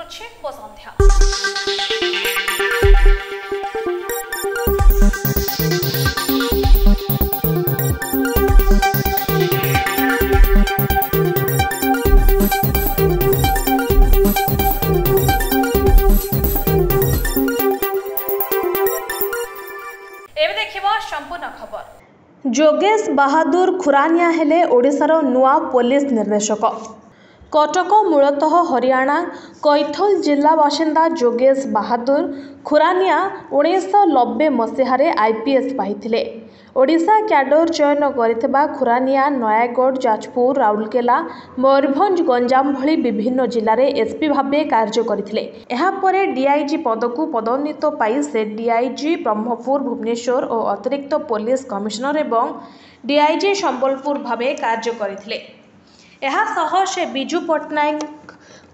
ଅଛି ସନ୍ଧ୍ୟା। ଏବେ ଦେଖିବା ସମ୍ପୂର୍ଣ୍ଣ ଖବର। ଯୋଗେଶ ବାହାଦୁର ଖୁରାନିଆ ହେଲେ ଓଡ଼ିଶାର ନୂଆ ପୋଲିସ ନିର୍ଦ୍ଦେଶକ। କଟକ ମୂଳତଃ ହରିୟାଣା କୈଥଲ ଜିଲ୍ଲା ବାସିନ୍ଦା ଯୋଗେଶ ବାହାଦୁର ଖୁରାନିଆ 1990 ମସିହାରେ IPS ପାଇଥିଲେ। ଓଡ଼ିଶା କ୍ୟାଡର ଚୟନ କରିଥିବା ଖୁରାନିଆ ନୟାଗଡ଼, ଯାଜପୁର, ରାଉରକେଲା, ମୟୂରଭଞ୍ଜ, ଗଞ୍ଜାମ ଭଳି ବିଭିନ୍ନ ଜିଲ୍ଲାରେ SP ଭାବେ କାର୍ଯ୍ୟ କରିଥିଲେ। ଏହାପରେ DIG ପଦକୁ ପଦୋନ୍ନତ ପାଇ ସେ DIG ବ୍ରହ୍ମପୁର, ଭୁବନେଶ୍ୱର ଓ ଅତିରିକ୍ତ ପୋଲିସ କମିଶନର ଏବଂ DIG ସମ୍ବଲପୁର ଭାବେ କାର୍ଯ୍ୟ କରିଥିଲେ। ଏହାସହ ସେ ବିଜୁ ପଟ୍ଟନାୟକ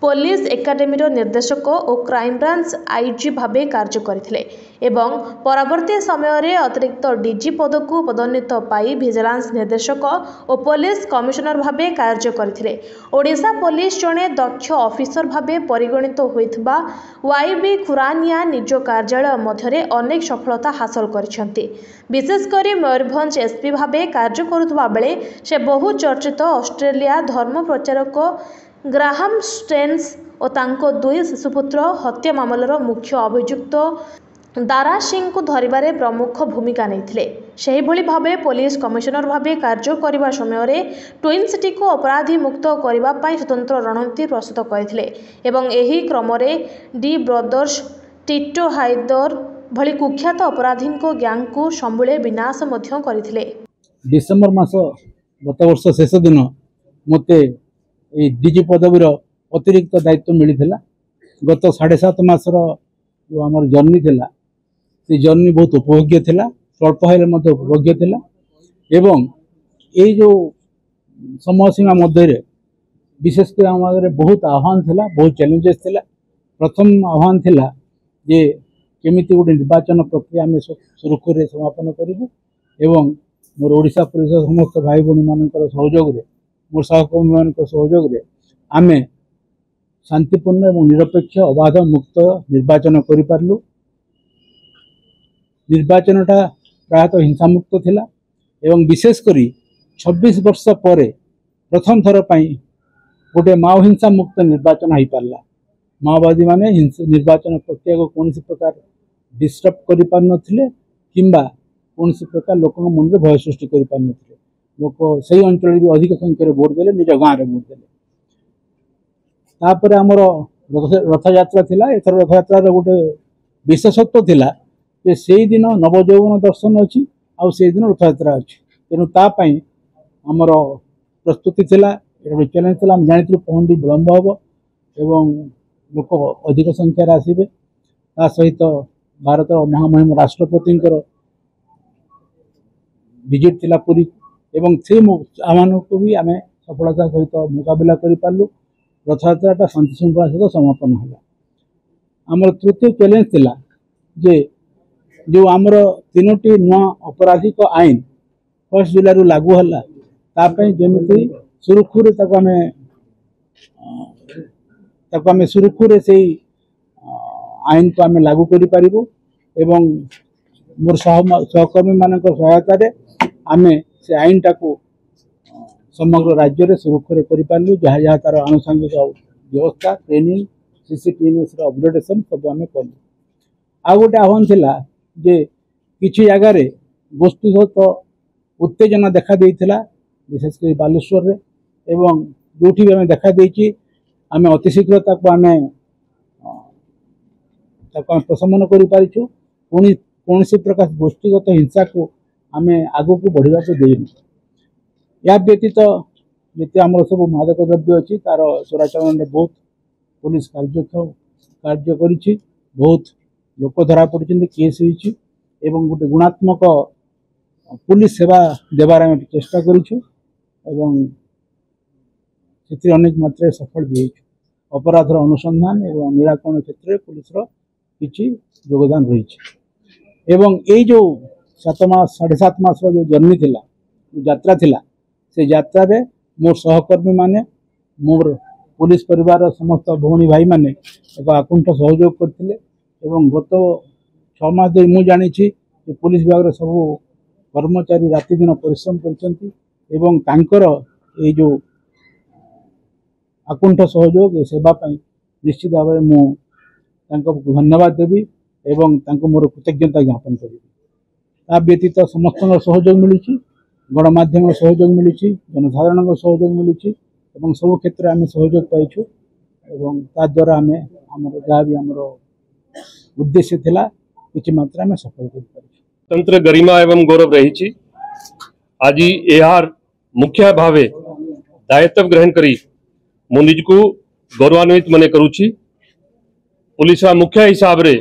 ପୋଲିସ ଏକାଡେମୀର ନିର୍ଦ୍ଦେଶକ ଓ କ୍ରାଇମବ୍ରାଞ୍ଚ IG ଭାବେ କାର୍ଯ୍ୟ କରିଥିଲେ ଏବଂ ପରବର୍ତ୍ତୀ ସମୟରେ ଅତିରିକ୍ତ DG ପଦକୁ ପଦୋନ୍ନତ ପାଇ ଭିଜିଲାନ୍ସ ନିର୍ଦ୍ଦେଶକ ଓ ପୋଲିସ କମିଶନର ଭାବେ କାର୍ଯ୍ୟ କରିଥିଲେ। ଓଡ଼ିଶା ପୋଲିସ ଜଣେ ଦକ୍ଷ ଅଫିସର ଭାବେ ପରିଗଣିତ ହୋଇଥିବା YB ଖୁରାନିଆ ନିଜ କାର୍ଯ୍ୟାଳୟ ମଧ୍ୟରେ ଅନେକ ସଫଳତା ହାସଲ କରିଛନ୍ତି। ବିଶେଷକରି ମୟୂରଭଞ୍ଜ SP ଭାବେ କାର୍ଯ୍ୟ କରୁଥିବା ବେଳେ ସେ ବହୁ ଚର୍ଚ୍ଚିତ ଅଷ୍ଟ୍ରେଲିଆ ଧର୍ମ ପ୍ରଚାରକ ଗ୍ରାହାମ ଷ୍ଟେନ୍ସ ଓ ତାଙ୍କ ଦୁଇ ଶିଶୁପୁତ୍ର ହତ୍ୟା ମାମଲାର ମୁଖ୍ୟ ଅଭିଯୁକ୍ତ ଦାରା ସିଂଙ୍କୁ ଧରିବାରେ ପ୍ରମୁଖ ଭୂମିକା ନେଇଥିଲେ। ସେହିଭଳି ଭାବେ ପୋଲିସ କମିଶନର ଭାବେ କାର୍ଯ୍ୟ କରିବା ସମୟରେ ଟ୍ୱିନ୍ ସିଟିକୁ ଅପରାଧୀ ମୁକ୍ତ କରିବା ପାଇଁ ସ୍ୱତନ୍ତ୍ର ରଣନୀତି ପ୍ରସ୍ତୁତ କରିଥିଲେ ଏବଂ ଏହି କ୍ରମରେ ଡି ବ୍ରଦର୍ସ, ଟିଟୋ ହାଇଦର ଭଳି କୁଖ୍ୟାତ ଅପରାଧୀଙ୍କ ଗ୍ୟାଙ୍ଗକୁ ସମୂଳେ ବିନାଶ ମଧ୍ୟ କରିଥିଲେ। डिसेम्बर मास गत वर्ष शेष दिन मते DG पदवीर अतिरिक्त दायित्व मिलता। गत 7.5 मासर जो आम जर्नी थिला से जर्नी बहुत उपभोग्य थिला, स्वल्प हेले मध्य उपभोग्य थिला एवं ये जो समय सीमा मध्य विशेषकर आम आगे बहुत आह्वान थिला, बहुत चैलेंजेस थिला। प्रथम आह्वान थिला जे केमिति गोटे निर्वाचन प्रक्रिया आम सुरखुर समापन करूँ एवं मोर ओडिशा पुलिस समस्त भाई भौणी मान सहयोग मोर सहकर्मी मान सहयोग आम शांतिपूर्ण और निरपेक्ष अबाध मुक्त निर्वाचन करूँ। निर्वाचनटा प्रायतः हिंसा मुक्त थिला एवं विशेषकर 26 वर्ष पर प्रथम थर गोटे माओ हिंसा मुक्त निर्वाचन हो पारा। माओवादी माने निर्वाचन प्रक्रिया को कौन प्रकार डिस्टर्ब कर पार नथिले किंबा कौन प्रकार लोक मन में भय सृष्टि कर पार नथिले। लोक से अंचल भी अधिक संख्यार भोट देले, निज गाँव में भोट देले। तापर आमर रथ यात्रा थिला। एथर रथ यात्रा गोटे विशेषत्व थिला जे से दिन नवयौवन दर्शन अच्छी आउ से दिन रथ यात्रा अच्छी। तेणु तापाई आमर प्रस्तुति थिला, गोटे चैलेंज थिला। जानी पहुंडी विलंब हम एवं लोक अधिक संख्यार आसबे। ता सहित भारत महामहिम राष्ट्रपति विजिट थिला पुरी एवं से आह्वान को भी आम सफलता सहित मुकाबला कर पार्लु। रथयात्रा शांति श्रृंखला सहित समापन है। आमर तृतीय चैलेंज थिला जे जो आमर 3टी नुआ अपराधिक आईन 1 जुलाई लागू है जमी सुरखुरे आम सुरखुरे से आईन को आम लागू कर पारिबु एवं मोर सहकर्मी मान सहायतार आम से आईन टाको समग्र राज्य में सुरक्षित करूँ। जहाँ जहाँ तार आनुषंगिक व्यवस्था ट्रेनिंग CCTVS अपग्रेडेशन सब आम कलु। आ गोटे आह्वान थिला जे किछि जगार गोष्ठीगत उत्तेजना देखा देइथिला, विशेषकर बालेश्वर रे एवं जोठी भी आम देखा देइछि आम अतिशीघ्र आम प्रशमन कर पारिछु। कौन प्रकार गोष्ठीगत हिंसा को आम आगू को बढ़ा देनु। या व्यतीत जिते आम सब मादक द्रव्य अच्छी तार चोराचलन में बहुत पुलिस कार्य करिछि। बहुत लोक धरा पड़ते केस होइछि एवं गोटे गुणात्मक पुलिस सेवा देवार आम चेष्टा करूँ एवं अनेक मात्रा सफल भी होइछु। अपराधर अनुसंधान एवं निराकरण क्षेत्र में पुलिस किछि योगदान रही एवं ये जो 7 मास 7.5 मास जो जर्नी थिला यात्रा थिला से यात्रा रे मोर सहकर्मी माने मोर पुलिस परिवार समस्त भौणी भाई माने एक आकुंठ सहयोग करते एवं गत 6 मास धरी मुझे जानी पुलिस विभाग सब कर्मचारी राति दिन परिश्रम कर जो आकुंठ सहयोग सेवाई निश्चित भाव में मुझे धन्यवाद देवी एवं मोर कृतज्ञता ज्ञापन करी। ता व्यतीत समस्त सहयोग मिली गणमाध्यम सहयोग मिली जनसाधारण सहयोग मिली सब क्षेत्र में सहयोग पाइछु एवं ता द्वारा आम जहाँ भी आम उद्देश्य थिला किछि मात्रा में सफल कर पारिछु। तंत्र गरिमा एवं गौरव रही आज यार मुख्य भावे दायित्व ग्रहण करी मु निजको गौरवान्वित मने करुछि। पुलिस मुख्य हिसाब रे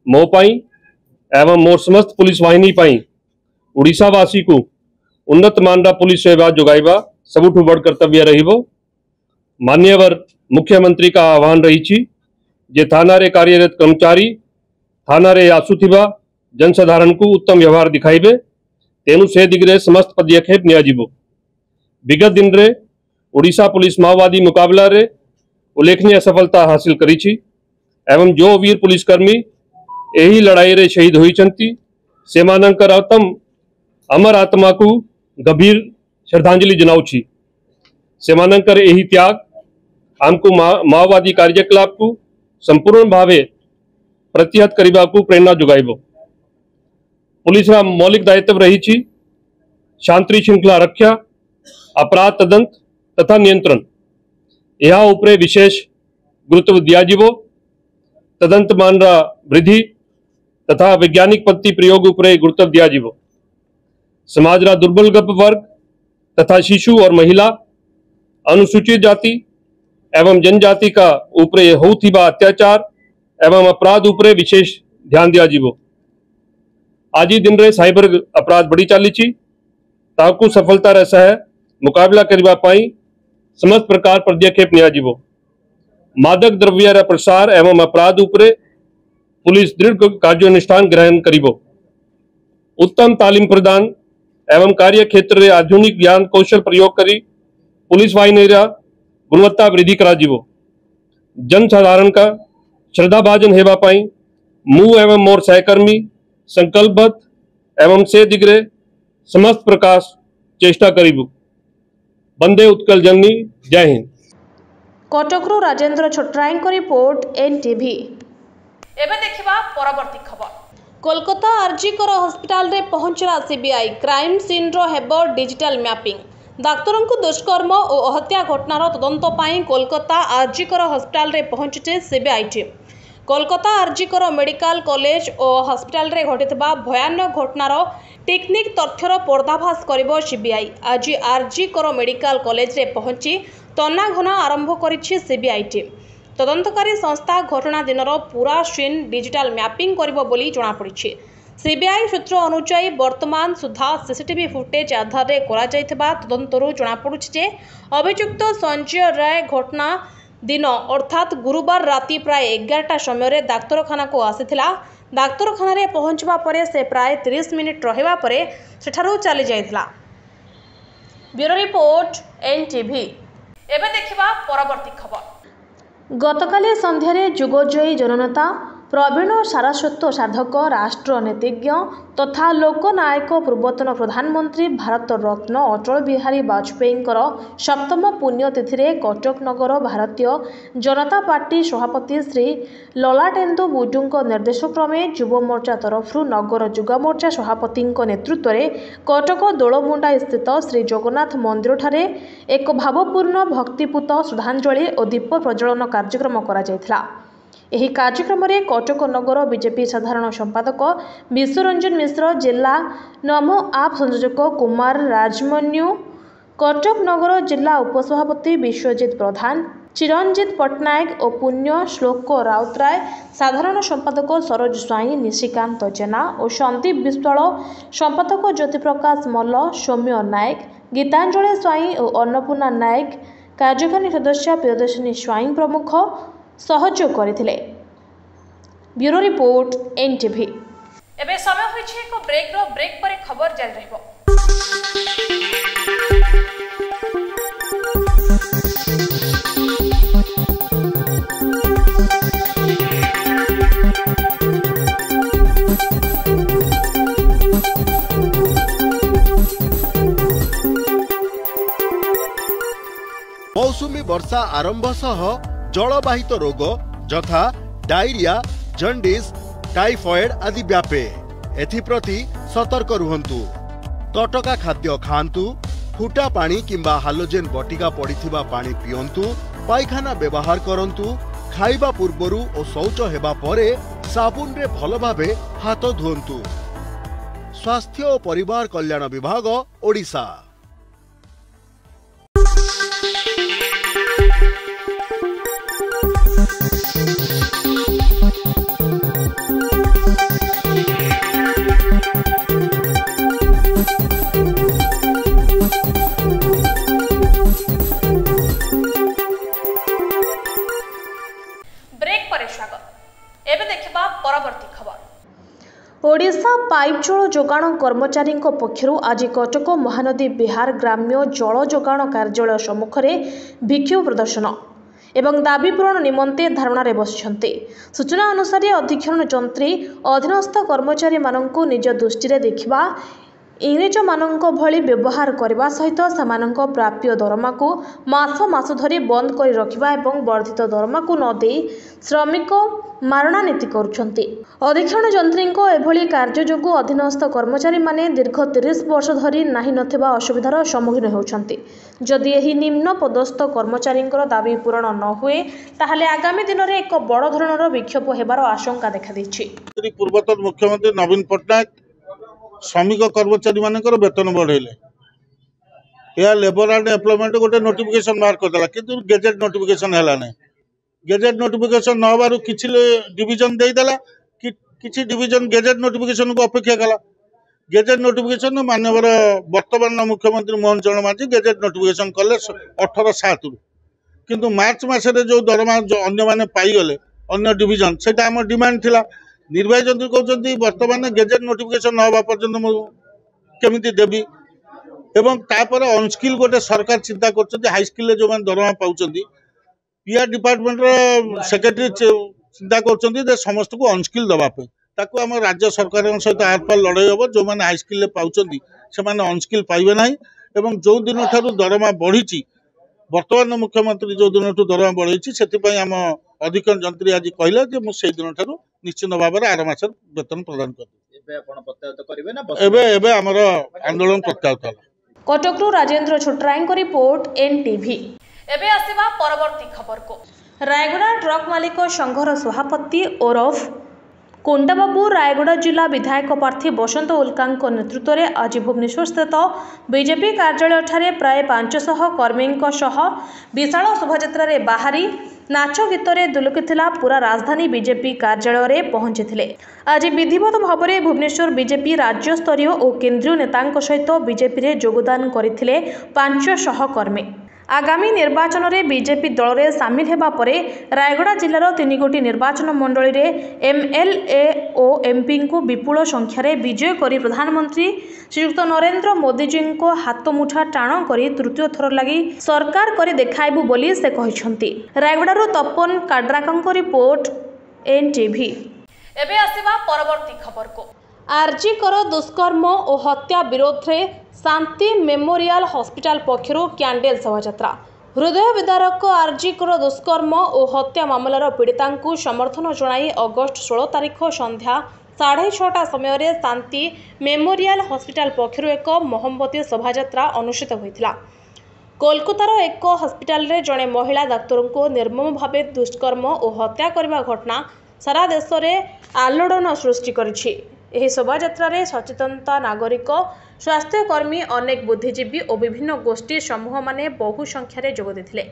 मो पाई एवं मोर समस्त पुलिस वाहिनी पाई ओडिशावासी को उन्नत मानरा पुलिस सेवा जोगाइबा सबुठु बड़ कर्तव्य रहिबो। मान्यवर मुख्यमंत्री का आह्वान रही जे थाना रे कार्यरत कर्मचारी थाना रे आसुथिबा जनसाधारण को उत्तम व्यवहार दिखाइबे तेनु से दिगरे समस्त पदक्षेप नियाजिबो। विगत दिन रे ओडिशा पुलिस माओवादी मुकाबला रे उल्लेखनीय सफलता हासिल करी एवं जो वीर पुलिसकर्मी यही लड़ाई रे शहीद होइचंती सेमानंकर अमर आत्मा को गंभीर श्रद्धांजलि जनाउछि। सेमानंकर यही त्याग आमको माओवादी कार्यकलाप को संपूर्ण भावे प्रतिहत करिबा को प्रेरणा जुगाइबो। पुलिस मौलिक दायित्व रही शांति श्रृंखला रक्षा अपराध तदंत तथा नियंत्रण यह उपरे विशेष गुरुत्व दियाजिबो। तदंत मानरा वृद्धि तथा वैज्ञानिक पद्धति प्रयोग उपरे गुरुत्व दियाजिबो। समाजरा दुर्बल वर्ग तथा शिशु और महिला अनुसूचित जाति एवं जनजाति का उपरे होउथिबा अत्याचार एवं अपराध उपरे विशेष ध्यान दियाजिबो। आज ही दिन रे साइबर अपराध बढ़ी चली ताकू सफलता रह मुकाबला करबा पाई समस्त प्रकार पदक्षेप नियाजिबो। मादक द्रव्य प्रसार एवं अपराध उपरे पुलिस दृढ़ कार्यानुष्ठान ग्रहण करिबो। उत्तम तालीम प्रदान एवं कार्य क्षेत्र रे आधुनिक ज्ञान कौशल प्रयोग करी पुलिस वाहिनी गुणवत्ता वृद्धि कराजिबो। जनसाधारण का श्रद्धाभाजन हेबा पाई मु एवं मोर सहकर्मी संकल्पबद्ध एवं से दिगरे समस्त प्रकाश चेष्टा करिबु। बंदे उत्कल जननी। जय हिंद। कटकरू राजेंद्र छोटराई को रिपोर्ट एनटीवी। एबे देखिबा परवर्ती खबर। कोलकाता आरजीकर हस्पिटाल रे पहुंचला सीबीआई क्राइम सीन रो हेबो डिजिटल मैपिंग। डाक्तरों को दुष्कर्म और हत्या घटनार तदंत पाई कोलकाता आरजीकर हस्पिटाल रे पहुंचीचे CBI team. Kolkata RG Kar medical college और हस्पिटाल रे घटितबा भयानक घटनार टेक्निक तथ्यर पर्दाफाश करिबो सीबीआई। आज आरजीकर मेडिकल कॉलेज रे पहुंची तनाघना आरंभ करिछि सीबीआई टीम। तदंतकारी संस्था घटना दिनर पूरा सीन डिजिटल मैपिंग करिबो बोली जणा पड़िछि। सीबीआई सूत्र अनुसार वर्तमान सुधा सीसीटीवी फुटेज आधार रे करा जायथिबा तदंतरू जणा पड़ुछि जे अभियुक्त संजय राय घटना दिन अर्थात गुरुवार राति प्राय 11टा समय डाक्तरखाना को आसीथिला। डाक्तरखाना रे पहुंचबा परे से प्राय 30 मिनिट रहिबा परे सेठारु चली जायथिला। Bureau report NTV. एबे देखिबा परवर्ती खबर। गतकाली संध्यारे जुगजयी जननेता प्रवीण सारस्वत साधक राष्ट्रनीतिज्ञ तथा लोकनायक पूर्वतन प्रधानमंत्री भारत रत्न अटल बिहारी वाजपेयी सप्तम पुण्यतिथि रे कटक नगर भारतीय जनता पार्टी सभापति श्री ललाटेन्दु बुडू निर्देशक्रमे युव मोर्चा तरफ नगर जुग मोर्चा सभापति नेतृत्व में कटक दोलमुंडा स्थित श्री जगन्नाथ मंदिर ठारे एक भावपूर्ण भक्तिपूत श्रद्धांजलि और दीप प्रज्वलन कार्यक्रम करा। ଏହି କାର୍ଯ୍ୟକ୍ରମରେ କଟକ ନଗର ବିଜେପି ସାଧାରଣ ସମ୍ପାଦକ ବିଶ୍ୱରଞ୍ଜନ ମିଶ୍ର, ଜିଲ୍ଲା ନମୋ ଆପ୍ ସଂଯୋଜକ କୁମାର ରାଜମନ୍ୟୁ, କଟକ ନଗର ଜିଲ୍ଲା ଉପସଭାପତି ବିଶ୍ୱଜିତ ପ୍ରଧାନ, ଚିରଞ୍ଜିତ ପଟ୍ଟନାୟକ ଓ ପୁଣ୍ୟ ଶ୍ଲୋକ ରାଉତରାୟ, ସାଧାରଣ ସମ୍ପାଦକ ସରୋଜ ସ୍ୱାଇଁ, ନିଶିକାନ୍ତ ଜେନା ଓ ସନ୍ଦୀପ ବିଶ୍ୱାଳ, ସମ୍ପାଦକ ଜ୍ୟୋତିପ୍ରକାଶ ମଲ୍ଲ, ସୌମ୍ୟ ନାୟକ, ଗୀତାଞ୍ଜଳି ସ୍ୱାଇଁ ଓ ଅନ୍ନପୂର୍ଣ୍ଣା ନାୟକ, କାର୍ଯ୍ୟକାରୀ ସଦସ୍ୟ ପ୍ରିୟଦର୍ଶିନୀ ସ୍ୱାଇଁ ପ୍ରମୁଖ सहयोग करथिले। Bureau report NTV. एबे समय होइछे एक ब्रेक रो ब्रेक परे खबर जारी रहबो। वर्षा आरंभ सह जलवाहित रोग यथा डायरिया, जंडिस, टाइफॉइड आदि व्यापे। एथिप्रति सतर्क रुहंतु। तटका खाद्य खांतु, फुटा पानी किंबा हालोजेन बटिका पड़िथिबा पानी पियंतु, पायखाना व्यवहार करंतु, खाइबा पूर्वरु और शौच हेबा परे साबुन रे भल भावे हाथ धुअंतु। स्वास्थ्य और परिवार कल्याण विभाग, ओडिशा। ब्रेक पर स्वागत। एबे देखिबा परवर्ती खबर। ओडिशा पाइप जल जोगाण कर्मचारी पक्षरु आज कटक महानदी बिहार ग्राम्य जल जोगाण कार्यालय सम्मुख में विक्षोभ प्रदर्शन एवं दाबी पूरण निमंते धारणा बसिछन्ते। सूचना अनुसार अधीक्षण जंत्री अधीनस्थ कर्मचारी माननकु निज दृष्टि देखिबा, इंग्रेज माननक भली व्यवहार करने सहित सेमाननक प्राप्य दरमा को मास धरी बंद कर रखिबा एवं वर्धित दरमा को न दे श्रमिक मारणा नीति करुछन्ति। अधीक्षण जंत्री एभली कार्य जोगु अधीनस्थ कर्मचारी माने दीर्घ 30 वर्ष धरी नाही नथिबा असुविधार सम्मुखीन होउछन्ति। जदि एही निम्न पदस्थ कर्मचारींकर दाबी पूरण न हुए ताहले आगामी दिन में एक बड़ धरणर विक्षोभ हेबार आशंका देखा दैछि। पूर्वतन मुख्यमंत्री नवीन पट्टनायक श्रमिक कर्मचारी मानकर वेतन बढ़ेले। या लेबर एंड एम्प्लॉयमेंट गोटे नोटिफिकेशन बाहर करदेला, किंतु गेजेट नोटिफिकेशन हैला नै। गेजेट नोटिफिकेशन न हबारु किछि डिवीजन देदेला, किछि डिवीजन गेजेट नोटिफिकेशन को अपेक्षा कला। गेजेट नोटिफिकेशन माननीय वर्तमान मुख्यमंत्री मोहन चरण मांझी गेजेट नोटिफिकेशन कले 18/7 रु, किंतु मार्च मासरे जो दरमा जो अन्य माने पाई गले अन्य डिवीजन सेटा हमर डिमांड थिला। निर्वाही जंत्री कहते वर्तमान गेजेट नोटिफिकेशन न पर्यटन केमिति देवी एवं तापर अनस्किल गोटे सरकार चिंता कर हाईस्किल जो मैंने दरमा पाँच पीआर डिपार्टमेंट सेक्रेटरी चिंता कर समस्त को अनस्किल दवाई ताकू आम राज्य सरकार सहित आरपार लड़ाई हम। जो मैंने हाईस्किल पाँच से अनस्किल पाइबे ना। जो दिन ठार दरमा बढ़ी वर्तमान मुख्यमंत्री जो दिन दरमा बढ़ी से आम अधीक्षण जंत्री आज कहला मुझे दिन ठार निश्चित भाव में आर मास वेतन प्रदान कर आंदोलन प्रत्याहृत है। कटकरू राजेंद्र छोटराय रिपोर्ट एनटीवी। एबे आसीबा परवर्ती खबर को। रायगड़ा ट्रक मालिक संघर सभापति ओरफ कोंडाबाबू रायगड़ा जिला विधायक प्रार्थी बसंत उल्का नेतृत्व में आज भुवनेश्वर स्थित बीजेपी कार्यालय ठारे प्राय 500 कर्मी विशाल शोभायात्रा बाहरी नाच गीत दुलुकिथिला पूरा राजधानी बीजेपी कार्यालय में पहुंची। आज विधिवत भाव में भुवनेश्वर बीजेपी राज्य स्तरीय और केंद्रीय नेतांक सहित बीजेपी रे योगदान करथिले 500 कर्मी। आगामी निर्वाचन में बीजेपी दल में सामिल होगा पर रायगड़ा जिलार 3 गोटी निर्वाचन मंडली में एमएलए और एमपी को विपुल संख्यार विजय कर प्रधानमंत्री श्रीयुक्त नरेंद्र मोदी जी को हाथ मुठा टाण कर तृतीय थर लगी सरकार कर देखाइबु बोली से कहते। रायगड़ारू तपन काड्राकंक रिपोर्ट एनटीवी। एबे आसीबा परवर्ती खबर को। आरजीकर दुष्कर्म और हत्या विरोध में शांति मेमोरियल हॉस्पिटल पक्षरु कैंडल शोभायात्रा। हृदय विदारक आरजीकर दुष्कर्म और हत्या मामलार पीड़िता समर्थन जणाई अगस्ट 16 तारिख संध्या 6:30 समय शांति मेमोरियल हॉस्पिटल पक्षरु एक मोहम्मती शोभायात्रा अनुष्ठित होइतिला। कोलकातार एक हॉस्पिटल रे जड़े महिला डाक्तर को निर्मम भावे दुष्कर्म और हत्या करने घटना सारा देश में आलोड़न सृष्टि करिछि। एही शोभायात्रा रे सचेतनता नागरिक, स्वास्थ्यकर्मी, अनेक बुद्धिजीवी और विभिन्न गोष्ठी समूह माने बहु संख्यार जोग देथिले।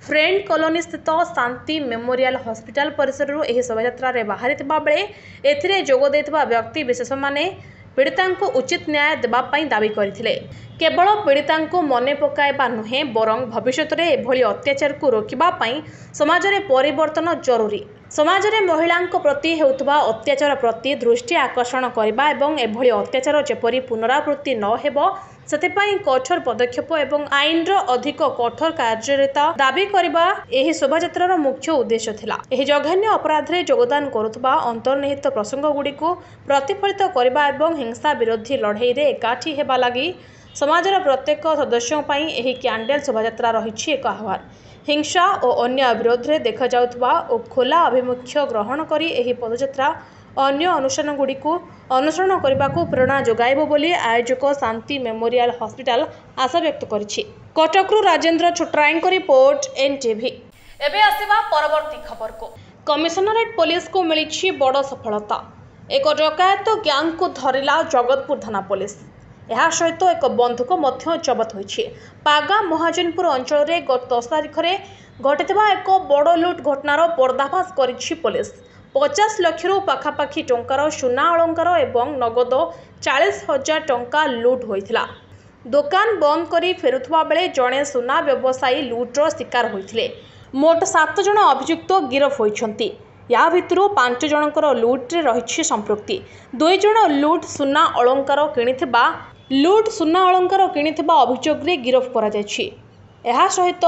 फ्रेंड कॉलोनी स्थित शांति मेमोरियल हॉस्पिटल परिसर एही शोभायात्रा रे बाहरिथिबा बेले एथिरे जोग देथिबा व्यक्ति विशेष माने पीड़िता को उचित न्याय देवाई दावी करथिले। केवल पीड़िता को मने पकाइबा नुहे बरं भविष्य में एभली अत्याचार को रोकबा पई समाज में परिवर्तन जरूरी। समाज में महिला प्रति होउतबा अत्याचार प्रति दृष्टि आकर्षण करबा एवं एभली अत्याचार जेपरी पुनरावृत्ति न हेबो सेतिपाई कठोर पदक्षेप एवं आईन अधिक कठोर कार्यरिता दाबी करबा एही शोभायात्रार मुख्य उद्देश्य थिला। एही जघन्य अपराध रे योगदान करुतबा अंतर्निहित प्रसंग गुडी को प्रतिफलित करबा एवं हिंसा विरोधी लड़ाई रे एकाठी हेबा लागि समाजर प्रत्येक सदस्यों पई एही कैंडल शोभायात्रा रहिछि एक आह्वान। हिंसा और अन्य विरोध में देखा जाउथबा और खोला अभिमुख्य ग्रहण करी एही पदयात्रा अन्य अनुष्ठानगुड़ी अनुसरण करने को प्रेरणा जोगाइब बोली आयोजक शांति मेमोरियल हॉस्पिटल आशा व्यक्त करिछि। कटकरू राजेंद्र छोटरायଙ୍କ रिपोर्ट एनटीवी। एबे आसीबा परवर्ती खबर को। कमिशनरेट पुलिस को मिली बड़ सफलता। एक डकायत गैंग को धरिला जगतपुर थाना पुलिस। यह सहित एक बंधुक मध्य जबत होइछि। पागा महाजनपुर अंचल रे गत 10 तारिख रे घटिथिबा एक बड़ लुट घटनार पर्दाफाश करिछि पुलिस। 50 लाख रु पाखापाखि टंकार सुना अलंकार एवं नगद 40,000 टंका लुट होइथिला। दुकान बंद करी फेरुथबा बेले जड़े सुना व्यवसायी लुट्र शिकार होइथिले। मोट 7 जन अभियुक्त गिरफ होइछन्ति। या भितरु 5 जनकर लुट्रे रहिछि संपृक्ति। 2 जन लुट सुना किणिथिबा अभियोग रे गिरफ करा जायछि। एहा सहित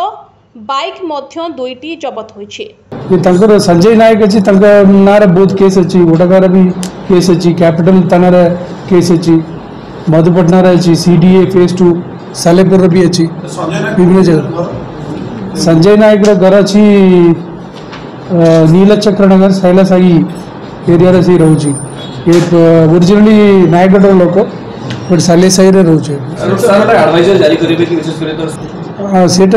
बाइक मध्य 2टी जबत होइछि। ये तंकर संजय नायक अछि तंकर नारे बहुत केस अछि। ओडगार भी केस अछि। कैपिटल थाना रे केस अछि। मधुपटना रे अछि। सीडीए फेज 2 सालेपुर भी अछि। विभिन्न जगह संजय नायक रो घर अछि नीलचक्र नगर शैलसाई एरिया रे रहउछि। ये ओरिजिनली नायगढ़ लोक बट शैलसाई रे रहउछि। सर एडवाइजर जारी करिवे कि विशेष करे तो सेट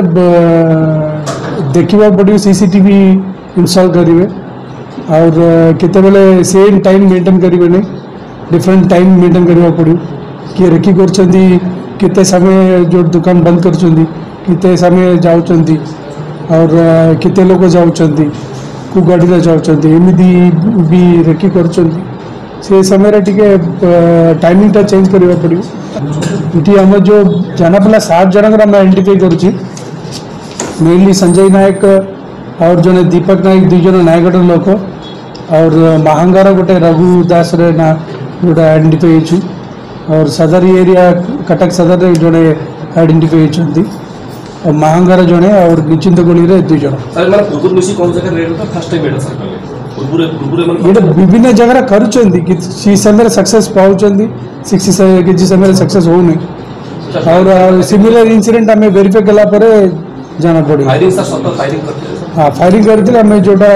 देखिबा पड़ियो सीसीटीवी इंस्टॉल करिवे और केते बेले सेम टाइम मेंटेन करिवे नै डिफरेंट टाइम मेंटेन करबा पड़ियो कि रेकी करछंदी केते समय जो दुकान बंद करछंदी केते समय जाउछंदी और केते लोग जाउछंदी को गाड़ी रे जाउछंदी एमिदी भी रेकी करछंदी से समय रे टिके टाइमिंग टा चेंज करबा पड़ियो। इटी हम जो जाना पला 7 जन हम आइडेंटिफाई करछि। मेनली संजय नायक और जने दीपक नायक 2 जन नायगढ़ लोक और महांगार गोटे रघु दास रे ना गोटे आइडेंटिफाई होछि और सदर एरिया कटक सदर रे जने आइडेंटिफाई होछंती और महांगार जने और निचिंत गली रे 2 जन। सर माने पूर्व मिसी कोन जगह रेड तो फर्स्ट टाइम एडा सर करले पूर्व माने ये विभिन्न जगह करूछंती कि सी समय सक्सेस पाउछंती 60 के जी समय सक्सेस हो नहीं और सिमिलर इंसिडेंट हमें वेरीफाई कला परे जाना पड़ी। फायरिंग सर सत फायरिंग करते हाँ फायरिंग करते हमें जोटा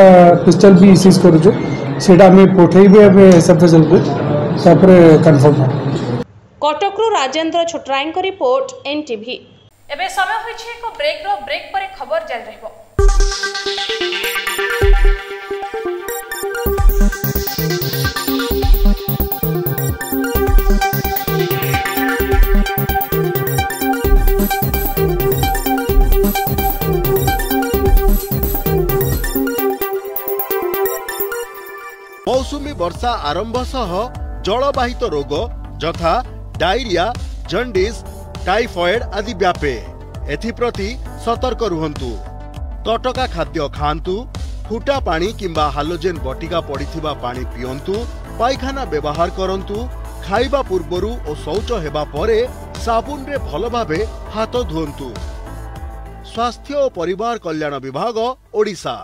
पिस्टल भी सीज करूँ सेटा हमें पठेबे हमें एसएफएसएल को तापरे कंफर्म। कटकरू राजेंद्र छोटरायଙ୍କ रिपोर्ट एनटीवी। एबे समय होइछि एक ब्रेक परे खबर जारी रहबो। मौसुमी वर्षा आरंभ सह जलवाहित रोग यथा डायरिया जंडिस टाइफॉइड आदि व्यापे। एथिप्रति सतर्क रुहंतु। तटका खाद्य खांतु। फुटा पानी किंबा हालोजेन बटिका पड़िथिबा पानी पियंतु। पायखाना व्यवहार करंतु। खाइबा पूर्वरु और शौच हेबा परे साबुन रे भल भाबे हाथ धुअंतु। स्वास्थ्य और परिवार कल्याण विभाग ओडिशा।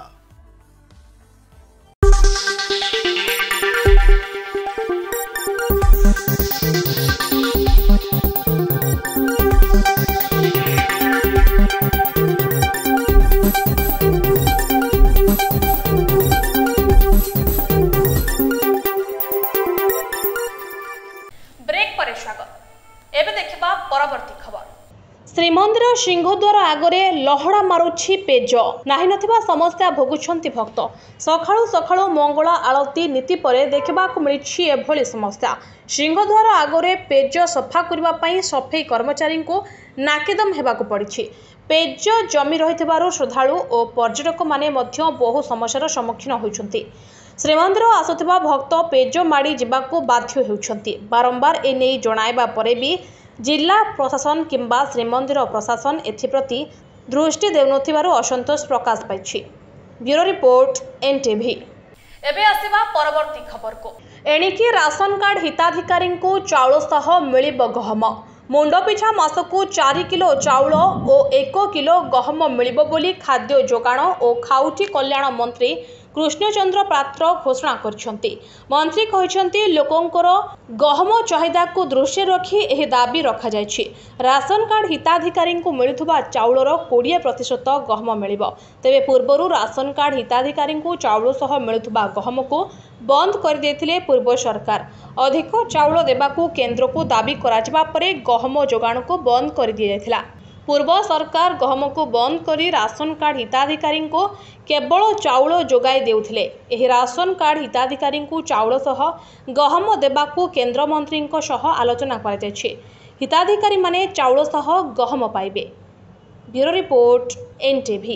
श्रीमंदिर सिंहद्वार आगरे लहड़ा मारुछि पेज नाही नथिबा समस्या भोगुछंती भक्त। सखाळु सखाळु मंगल आळती नीति परे देखिबाकु मिलिछि एभଳି समस्या। सिंहद्वार आगरे पेज सफा करबा पई सफाई कर्मचारी को नाकेदम हेबाकु पड़िछि। पेज जमी रहिथिबारु श्रद्धालु और पर्यटक माने मध्य बहु समस्यार सम्मुखीन होइछंती। श्रीमंदिर आसुथिबा भक्त पेज माड़ी जिबाकु बाध्य हेउछंती। बारंबार ए नै जणाइबा परे भी जिला प्रशासन किंबा श्रीमंदिर प्रशासन एथिप्रति दृष्टि देउनथिबारु असंतोष प्रकाश पाइछि। Bureau report NTV. एबे आसीबा परवर्ती खबर को। एणिकी राशन कार्ड हिताधिकारी को चाउल सह मिलिब गहम। मुंड पिछा मासकु 4 किलो चाउल और 1 किलो गहम मिलिब बोली खाद्य जोगाण और खाउटी कल्याण मंत्री कृष्णचंद्र पात्र घोषणा କରିଛନ୍ତି। ମନ୍ତ୍ରୀ କହିଛନ୍ତି ଲୋକଙ୍କର ଗହମ ଚାହିଦାକୁ ଦୃଷ୍ଟିରେ ରଖି ଏହି ଦାବି ରଖାଯାଇଛି। ରାସନ କାର୍ଡ ହିତାଧିକାରୀଙ୍କୁ ମିଳୁଥିବା ଚାଉଳର 20% ଗହମ ମିଳିବ। ତେବେ ପୂର୍ବରୁ ରାସନ କାର୍ଡ ହିତାଧିକାରୀଙ୍କୁ ଚାଉଳ ସହ ମିଳୁଥିବା ଗହମକୁ ବନ୍ଦ କରିଦେଇଥିଲେ ପୂର୍ବ ସରକାର। ଅଧିକ ଚାଉଳ ଦେବାକୁ କେନ୍ଦ୍ରକୁ ଦାବି କରାଯିବା ପରେ ଗହମ ଯୋଗାଣକୁ ବନ୍ଦ କରିଦିଆଯାଇଥିଲା। ପୂର୍ବ ସରକାର ଗହମକୁ ବନ୍ଦ କରି ରାସନ କାର୍ଡ ହିତାଧିକାରୀଙ୍କୁ କେବଳ ଚାଉଳ ଯୋଗାଇ ଦେଉଥିଲେ। ଏହି ରାସନ କାର୍ଡ ହିତାଧିକାରୀଙ୍କୁ ଚାଉଳ ସହ ଗହମ ଦେବାକୁ କେନ୍ଦ୍ରମନ୍ତ୍ରୀଙ୍କ ସହ ଆଲୋଚନା କରାଯାଇଛି। ହିତାଧିକାରୀମାନେ ଚାଉଳ ସହ ଗହମ ପାଇବେ। Bureau report NTV।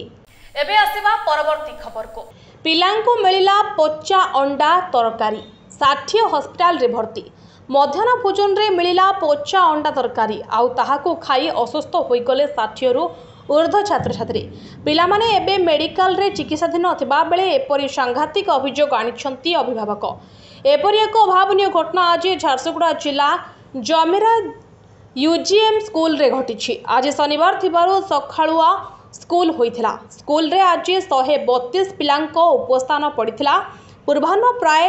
ଏବେ ଆସିବା ପରବର୍ତ୍ତୀ ଖବରକୁ। ପିଲାଙ୍କୁ ମିଳିଲା ପଚା ଅଣ୍ଡା ତରକାରୀ, 60 ହସ୍ପିଟାଲରେ ଭର୍ତ୍ତି। ମଧ୍ୟାହ୍ନ ଭୋଜନରେ ମିଳିଲା ପଚା ଅଣ୍ଡା ତରକାରୀ, ଆଉ ତାହାକୁ ଖାଇ ଅସୁସ୍ଥ ହୋଇଗଲେ 60ରୁ ଊର୍ଦ୍ଧ୍ୱ ଛାତ୍ରଛାତ୍ରୀ। ପିଲାମାନେ ଏବେ ମେଡିକାଲରେ ଚିକିତ୍ସାଧୀନ ଥିବାବେଳେ ଏପରି ସାଂଘାତିକ ଅଭିଯୋଗ ଆଣିଛନ୍ତି ଅଭିଭାବକ। ଏପରି ଏକ ଅଭାବନୀୟ ଘଟଣା ଆଜି ଝାରସୁଗୁଡ଼ା ଜିଲ୍ଲା ଜମିରା UGM ସ୍କୁଲରେ ଘଟିଛି। ଆଜି ଶନିବାର ଥିବାରୁ ସକାଳୁଆ ସ୍କୁଲ ହୋଇଥିଲା। ସ୍କୁଲରେ ଆଜି 132 ପିଲାଙ୍କ ଉପସ୍ଥାନ ପଡ଼ିଥିଲା। ପୂର୍ବାହ୍ନ ପ୍ରାୟ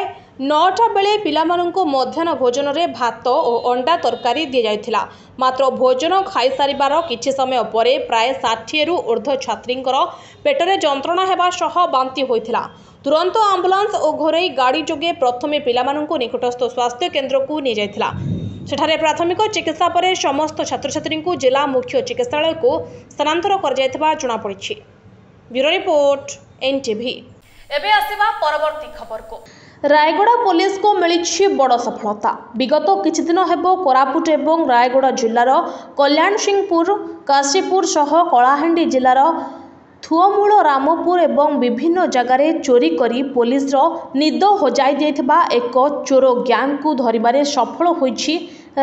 9ଟା ବେଳେ ପିଲାମାନଙ୍କୁ ମଧ୍ୟାହ୍ନ ଭୋଜନରେ ଭାତ ଓ ଅଣ୍ଡା ତରକାରୀ ଦିଆଯାଇଥିଲା। ମାତ୍ର ଭୋଜନ ଖାଇସାରିବାର କିଛି ସମୟ ପରେ ପ୍ରାୟ 60ରୁ ଊର୍ଦ୍ଧ୍ୱ ଛାତ୍ରୀଙ୍କର ପେଟରେ ଯନ୍ତ୍ରଣା ହେବା ସହ ବାନ୍ତି ହୋଇଥିଲା। ତୁରନ୍ତ ଆମ୍ବୁଲାନ୍ସ ଓ ଘରୋଇ ଗାଡ଼ି ଯୋଗେ ପ୍ରଥମେ ପିଲାମାନଙ୍କୁ ନିକଟସ୍ଥ ସ୍ୱାସ୍ଥ୍ୟ କେନ୍ଦ୍ରକୁ ନିଆଯାଇଥିଲା। ସେଠାରେ ପ୍ରାଥମିକ ଚିକିତ୍ସା ପରେ ସମସ୍ତ ଛାତ୍ରଛାତ୍ରୀଙ୍କୁ ଜିଲ୍ଲା ମୁଖ୍ୟ ଚିକିତ୍ସାଳୟକୁ ସ୍ଥାନାନ୍ତର କରାଯାଇଥିବା ଜଣାପଡ଼ିଛି। Bureau report NTV। ଏବେ ଆସିବା ପରବର୍ତ୍ତୀ ଖବରକୁ। ରାୟଗଡ଼ା ପୋଲିସକୁ ମିଳିଛି ବଡ଼ ସଫଳତା। ବିଗତ କିଛି ଦିନ ହେବ କୋରାପୁଟ ଏବଂ ରାୟଗଡ଼ା ଜିଲ୍ଲାର କଲ୍ୟାଣସିଂହପୁର, କାଶୀପୁର ସହ କଳାହାଣ୍ଡି ଜିଲ୍ଲାର ଥୁଅମୂଳ, ରାମପୁର ଏବଂ ବିଭିନ୍ନ ଜାଗାରେ ଚୋରି କରି ପୋଲିସର ନିଦ ହଜାଇ ଦେଇଥିବା ଏକ ଚୋର ଗ୍ୟାଙ୍ଗକୁ ଧରିବାରେ ସଫଳ ହୋଇଛି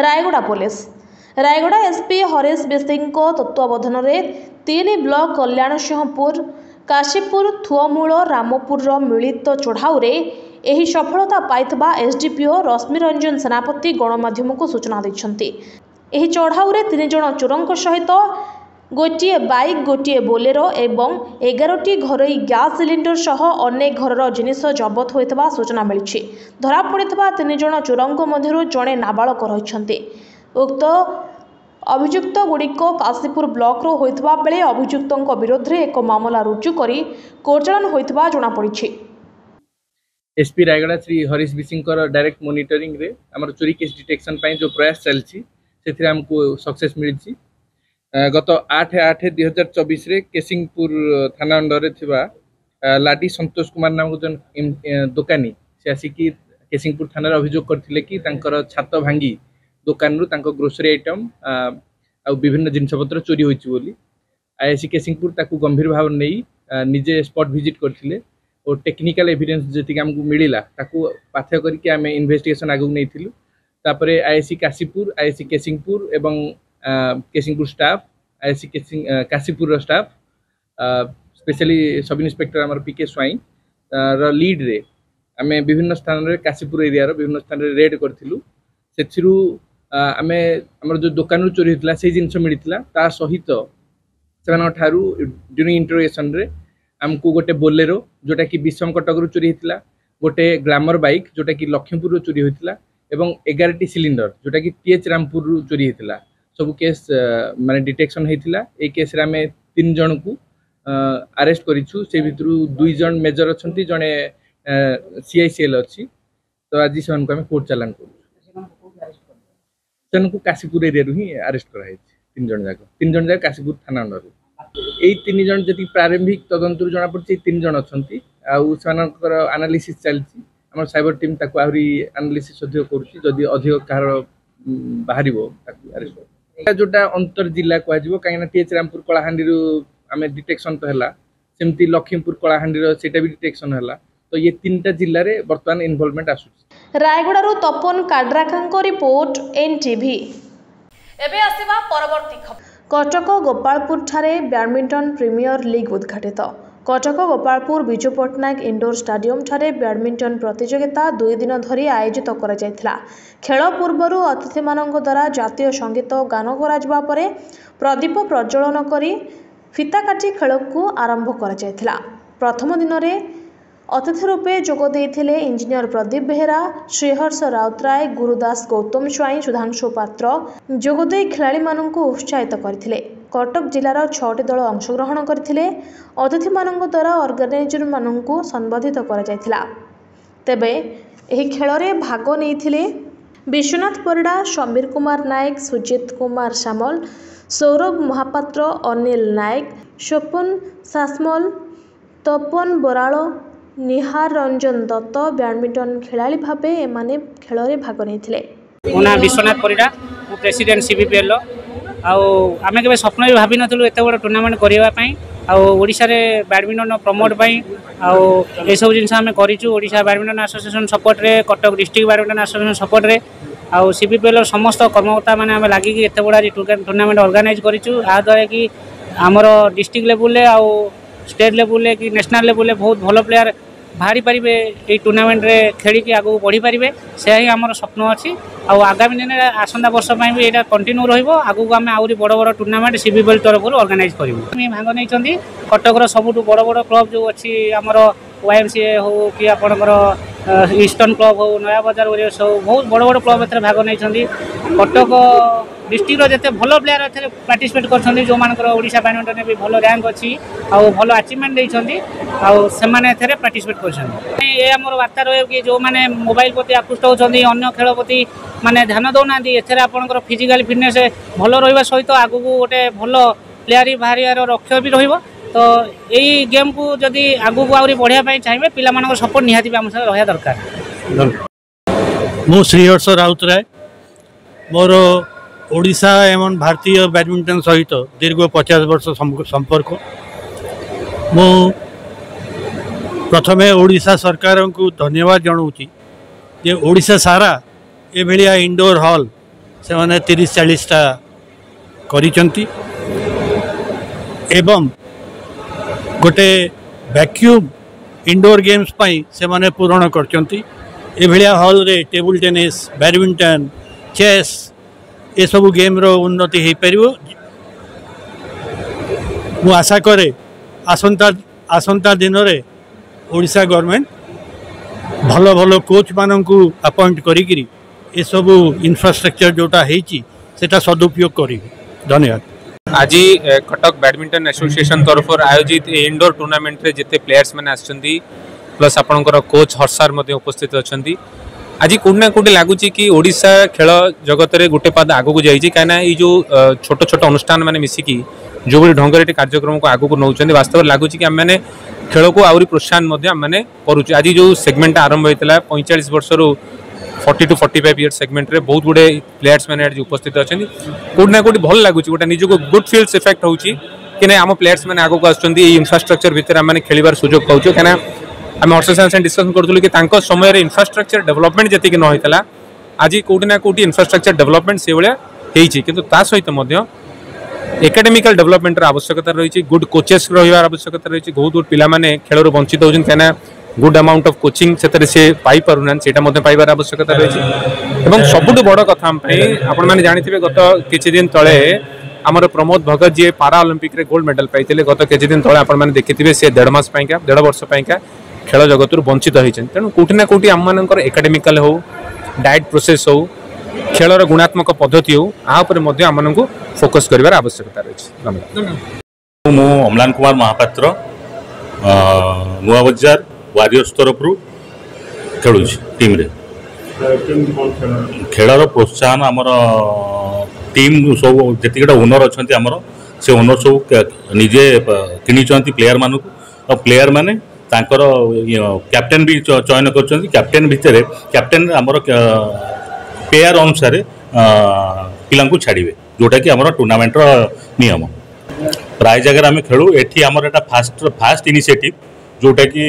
ରାୟଗଡ଼ା ପୋଲିସ। ରାୟଗଡ଼ା SP ହରେଶ ବିଶୀଙ୍କ ତତ୍ତ୍ୱାବଧାନରେ 3 ବ୍ଲକ କଲ୍ୟାଣସିଂହପୁର, କାଶୀପୁର, ଥୁଅମୂଳ, ରାମପୁରର ମିଳିତ ଚଢ଼ାଉରେ ଏହି ସଫଳତା ପାଇଥିବା SDPO ରଶ୍ମିରଞ୍ଜନ ସେନାପତି ଗଣମାଧ୍ୟମକୁ ସୂଚନା ଦେଇଛନ୍ତି। ଏହି ଚଢ଼ାଉରେ 3 ଜଣ ଚୋରଙ୍କ ସହିତ ଗୋଟିଏ ବାଇକ୍, ଗୋଟିଏ ବୋଲେରୋ ଏବଂ 11ଟି ଘରୋଇ ଗ୍ୟାସ୍ ସିଲିଣ୍ଡର ସହ ଅନେକ ଘରର ଜିନିଷ ଜବତ ହୋଇଥିବା ସୂଚନା ମିଳିଛି। ଧରାପଡ଼ିଥିବା 3 ଜଣ ଚୋରଙ୍କ ମଧ୍ୟରୁ ଜଣେ ନାବାଳକ ରହିଛନ୍ତି। ଉକ୍ତ ଅଭିଯୁକ୍ତଗୁଡ଼ିକ କାଶୀପୁର ବ୍ଲକର ହୋଇଥିବା ବେଳେ ଅଭିଯୁକ୍ତଙ୍କ ବିରୋଧରେ ଏକ ମାମଲା ରୁଜୁ କରି କୋର୍ଟ ଚାଲାଣ ହୋଇଥିବା ଜଣାପଡ଼ିଛି। SP Rayagada Shri Harish Visinkar direct monitoring रे हमर चोरी केस डिटेक्शन पाई जो प्रयास चलछि सेथिरे हमको सक्सेस मिलछि। गत 8/8/2024 रे केसिंगपुर थाना अंडर रे थिबा लाडी संतोष कुमार नाम जन दुकानी से आसिकी केसिंगपुर थाना रे अभियोग करथिले कि तांकर छात भांगी दुकान रु तांको ग्रोसरी आइटम आ विभिन्न जिनसपत्र चोरी होइछि बोली आईसी केसिंगपुर ताकू गंभीर भाव नै निजे स्पॉट विजिट करथिले और टेक्निकल एविडेंस जति हमको मिलिला ताकू पाथ्य करके आम इन्वेस्टिगेशन आगु नहीं थिलु। तापरे आईसी काशीपुर, आईसी केसिंगपुर एवं Kesingpur staff, IC Kashipur staff specially sub inspector Amar PK Swai lead रे आमे विभिन्न स्थान रे काशीपुर एरिया रो विभिन्न स्थान रे रेड करथिलु। सेथिरु आमे हमर जो दुकान रो चोरी हितला से जिंस मिलितला ता सहित सेना ठारू ड्यूरिंग इंटरोगेशन रे हमको गोटे बोलेरो जोटा कि विषम कटक रु चोरी होता, गोटे ग्लामर बाइक जोटा कि लक्ष्मीपुर रु चोरी होता एवं 11टी सिलिंडर जोटा कि TH रामपुर रु चोरी होता सब केस माने डिटेक्शन होता। ए केस रे आमे 3 जन को अरेस्ट करिछु। से भितरु 2 जन मेजर अछंती, जने CICL अछि। तो आज से हमको कोर्ट चालान करू को काशीपुर एरिया रु ही अरेस्ट करा है। 3 जन जाक काशीपुर थाना अंडर। यही 3 जन जति प्रारंभिक तदंतर जना पड़छि 3 जन अछंती आउ सनकर एनालिसिस चलछि। हमर साइबर टीम ताको आहुरी एनालिसिस अधिक करूछि। जदि अधिक कार बाहरिबो ताको अरेस्ट जोटा अंतर जिला को आजिबो काइना TH रामपुर कलाहांडी रु हमें डिटेक्शन तो हला, सेमती लखीमपुर कलाहांडी रो सेटा भी डिटेक्शन हला। तो ये 3टा जिल्ला रे वर्तमान इन्वॉल्वमेंट आसु। रायगड़ा रु तपन काड्राकांको रिपोर्ट NTV। एबे आसीबा परवर्ती खबर। कटक गोपालपुर ठारे बैडमिंटन प्रीमियर लीग उद्घाटित। कटक गोपालपुर विजु पट्टनायक इंडोर स्टाडियम ठारे बैडमिंटन प्रतियोगिता 2 दिन धरी आयोजित करा जायथिला। खेल पूर्वरु अतिथि मानक द्वारा जातीय संगीत गान करा जिबा परे प्रदीप प्रज्वलन करी फिता काटी खेल को आरंभ करा जायथिला। प्रथम दिन रे अतिथि रूपे जोग इंजीनियर प्रदीप बेहेरा, श्रीहर्ष राउतराय, गुरुदास गौतम स्वाई, सुधांशु पात्र जोगदे खेलाड़ी माननकु उत्साहित करथिले। कटक जिलार 6टी दल अंशग्रहण करथिले। अतिथि माननक द्वारा ऑर्गेनाइजर माननकु संबोधित करा जायथिला। तेबे एही खेलरे भाग नेइथिले विश्वनाथ परिडा, समीर कुमार नायक, सुजित कुमार सामल, सौरभ महापात्र, अनिल नायक, स्वपन सासमल, तपन बराल, निहार रंजन दत्त बैडमिंटन खिलाड़ी भावे एमाने खेलरे भाग नेइथिले। मुना विश्वनाथ परिडा, मु प्रेसिडेंट सीबीपीएल आमे केबे स्वप्न भी भाबी नथलु एते बड़ टूर्नामेंट करिवा पई ओडिशा रे बैडमिंटन प्रमोट पई ए सब जिंस आमे करिचु। ओडिशा बैडमिंटन एसोसिएशन सपोर्ट रे, Cuttack district badminton association support रे सीबीपीएल समस्त कर्मकर्ता माने आमे लागि कि एते बड़ा टूर्नामेंट ऑर्गेनाइज करिचु। आ द्वारा कि हमर डिस्ट्रिक्ट लेवल ले आ स्टेट लेवल ले कि नेशनल लेवल ले बहुत भल प्लेयर बाहरी पारे ये टूर्नामेंट रे खेल की आगे बढ़ी पारे से ही आम स्वप्न अच्छी। आगामी दिन आसंता वर्ष भी यहाँ कंटिन्यू रगू आम आहरी बड़ बड़ टूर्नामेंट सीबीपीएल तरफ ऑर्गेनाइज करूँ। भाग नहीं कटकर सबुठ बड़ बड़ क्लब जो अच्छी आमर YMCA हो कि आपणकर ईस्टर्न क्लब हो, नया बजार वॉरियर्स हो, बहुत बड़ बड़ क्लब ए भाग नहीं। कटक डिस्ट्रिक्ट जिते भल प्लेयर ए पार्टिसिपेट कर जो मानकर ओडिशा बैडमिंटन भी भल रैंक अच्छी आउ भल अचीवमेंट देइछंती आउ सेमाने एथरे पार्टिसिपेट करछंती। ए हमर वार्ता रहे कि जो माने मोबाइल प्रति आकृष्ट होछंती, अन्य खेल प्रति माने ध्यान दउनांती, एथरे आपनकर फिजिकल फिटनेस भल रहिबा सहित आगु गोटे भल प्लेयर बाहरियार लक्ष्य भी रहिबो। तो यही गेम को जदि आगु को आउरी बढ़िया पई चाहिए पिला मानकर सपोर्ट निहाती भी आम संगे रहया दरकार। मु श्रीहर्ष राउतराय, मोर ओडिशा एवं भारतीय बैडमिंटन सहित दीर्घ 50 वर्ष संपर्क। मु प्रथमे ओडिशा सरकार को धन्यवाद जनाऊँगी जे ओडिशा सारा ए भलिया इंडोर हॉल से माने 30-40 टा करिसंती एवं गोटे वैक्यूम इंडोर गेम्स पाई से माने पूरण करचंती। ए भलिया हॉल रे टेबल टेनिस, बैडमिंटन, चेस ए सब गेम रो उन्नति हो पार। मु आशा करे आसंता दिन रे ओडिशा गवर्नमेंट भल भल कोच मानू अपॉइंट करी ए सब इंफ्रास्ट्रक्चर जोटा हेची सेटा सदुपयोग करी। धन्यवाद। आज कटक बैडमिंटन एसोसिएशन तरफ आयोजित इंडोर टूर्नामेंट रे जिते प्लेयर्स मैंने आसछंती प्लस आपणकर कोच हर्षार उपस्थित अच्छी। आज कौटी ना कौटी लगुच कि ओडिशा खेल जगत में गोटे पाद आगू जाइए कहीं ये जो छोट छोट अनुष्ठान मैंने मिसिकी जो भी ढंग से कार्यक्रम को आगू नौ वास्तव में लगुच कि आम मैंने खेल को आहरी प्रोत्साहन करुँ। आज जो सेगमेंट आरंभ होता 45 वर्ष 40 to 45 इयर्स सेगमेंट रे बहुत गुड़े प्लेयर्स मैंने उपस्थित अच्छा। कौटी ना कौटी भल लगुच गोटे निजक गुड फिल्स इफेक्ट हो कि आम प्लेयर्स मैंने आगू आसुँच इंफ्रास्ट्रक्चर भितर आम खेल सुजोग पाऊँ। कहीं आम हर्ष साहब डिस्कसन करूँ कि समय इंफ्रास्ट्रक्चर डेवलपमेंट जी न होता आज कौटी ना कौटी इंफ्रास्ट्रक्चर डेवलपमेंट से भाया किंतु ता सहित एकेडमिकल डेवलपमेंट आवश्यकता रही, गुड कोचेस रही आवश्यकता रही। बहुत बहुत पिला माने खेल वंचित होती कहीं गुड अमाउंट ऑफ कोचिंग से पाई पारना से पाइबार आवश्यकता रही। सबुठ बड़ कथा आपण मैंने जानी गत किछि दिन तले आमर प्रमोद भगत जी पारा ओलंपिक रे गोल्ड मेडल पाई गत किछि दिन तले आपण मैंने देखिथिबे से 1.5 वर्ष पाइका खेल जगत वंचित होती। तेणु कौटी ना कौटी आम मानकर एकेडमिकल हो, डाएट प्रोसेस हो, खेलर गुणात्मक पद्धति हो आम मानक फोकस कर आवश्यकता रही। मु अम्लान कुमार महापात्र नुआ बजार वारियर्स तरफ खेलु टीम रे। खेलर प्रोत्साहन आमर टीम सब जी ओनर अच्छा आमर से ओनर सब निजे कि प्लेयर मानू और प्लेयर माने तांकर कैप्टेन भी चयन कर कैप्टेन भितर कैप्टेन आमर पेयर अनुसार पिला छाड़े जोटा कि आमर टूर्नामेंट नियम। प्राय जगह आम खेलु एटी आमर एटा फास्ट इनिशिएटिव जोटा कि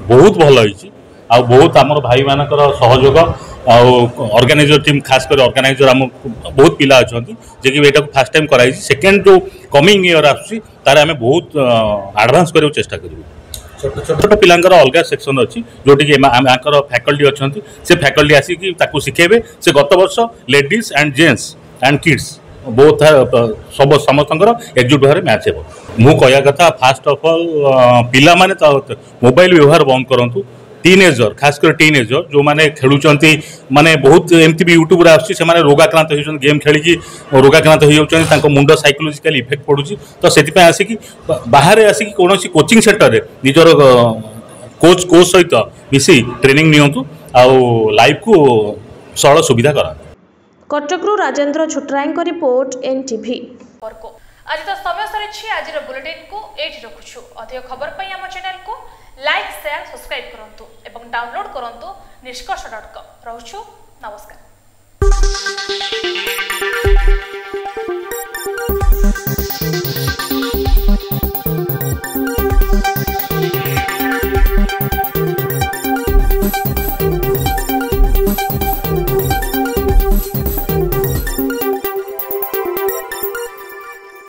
बहुत भल होइछि आ बहुत आमर भाई मानकर सहयोग ऑर्गेनाइजर टीम खास कर ऑर्गेनाइजर आम बहुत पिला अच्छा जे कि एटा फास्ट टाइम कराई। सेकेंड जो कमिंग ईयर आसुछि तार आम बहुत एडवांस करने चेष्टा करूँ। छोट छोट पिलांकर अलग सेक्शन अच्छी जोटि कि फैकल्टी अच्छा से फैकल्टी आसिक शिखेबे। से गत वर्ष ladies and gents and kids both सब समस्त एकजुट भाव मैच हो मु कह कथा फास्ट ऑफ ऑल पिला माने मोबाइल व्यवहार बंद करूँ टीनेजर खासकर टीनेजर जो मैंने खेलुंट माने बहुत एमती भी यूट्यूब से रोगाक्रांत हो गेम खेलिकी रोगाक्रांत हो मुंड साइकोलोजिकल इफेक्ट पड़ुची तो से आसिक बाहर आसिक कौन कोचिंग सेंटर में निजर कोच सहित मिसी ट्रेनिंग नियंतु आउ लाइफ को सरल सुविधा करा। कटकरू राजेंद्र छुट्राई रिपोर्ट NTV। आज तो समय सरी आज बुलेटिन को एठी रखुछु अधिक खबर पई हम चैनल को लाइक शेयर सब्सक्राइब करंतु एवं डाउनलोड करंतु निष्कर्ष.com रहउछु नमस्कार।